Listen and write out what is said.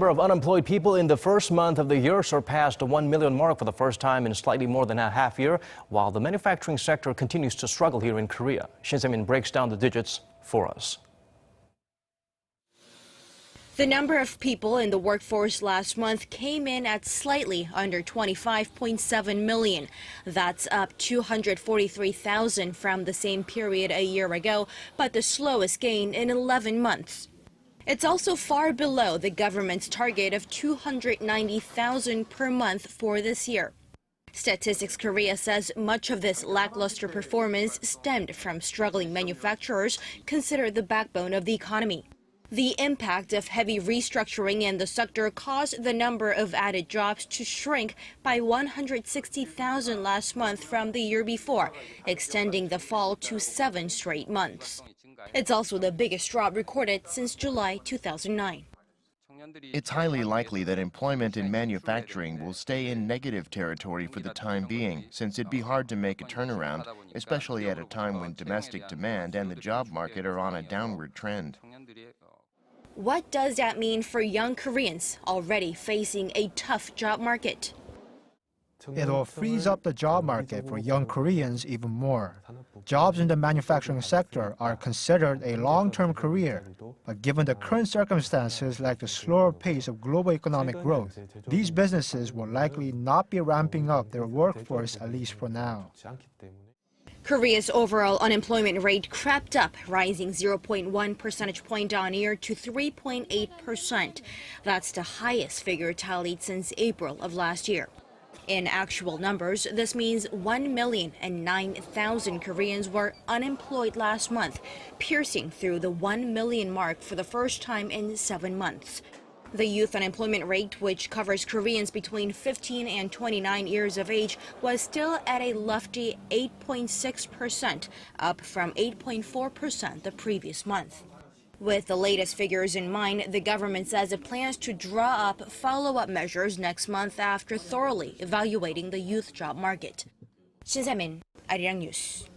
number of unemployed people in the first month of the year surpassed the 1 million mark for the first time in slightly more than a half year, while the manufacturing sector continues to struggle here in Korea. Shin Se-min breaks down the digits for us. The number of people in the workforce last month came in at slightly under 25.7 million. That's up 243,000 from the same period a year ago, but the slowest gain in 11 months. It's also far below the government's target of 290,000 per month for this year. Statistics Korea says much of this lackluster performance stemmed from struggling manufacturers considered the backbone of the economy. The impact of heavy restructuring in the sector caused the number of added jobs to shrink by 160,000 last month from the year before, extending the fall to 7 straight months. It's also the biggest drop recorded since July 2009. It's highly likely that employment in manufacturing will stay in negative territory for the time being, since it'd be hard to make a turnaround, especially at a time when domestic demand and the job market are on a downward trend. What does that mean for young Koreans already facing a tough job market? It will freeze up the job market for young Koreans even more. Jobs in the manufacturing sector are considered a long-term career, but given the current circumstances like the slower pace of global economic growth, these businesses will likely not be ramping up their workforce, at least for now. Korea's overall unemployment rate crept up, rising 0.1 percentage point on year to 3.8%. That's the highest figure tallied since April of last year. In actual numbers, this means 1,009,000 Koreans were unemployed last month, piercing through the 1 million mark for the first time in 7 months. The youth unemployment rate, which covers Koreans between 15 and 29 years of age, was still at a lofty 8.6%, up from 8.4% the previous month. With the latest figures in mind, the government says it plans to draw up follow-up measures next month after thoroughly evaluating the youth job market. Shin Se-min, Arirang News.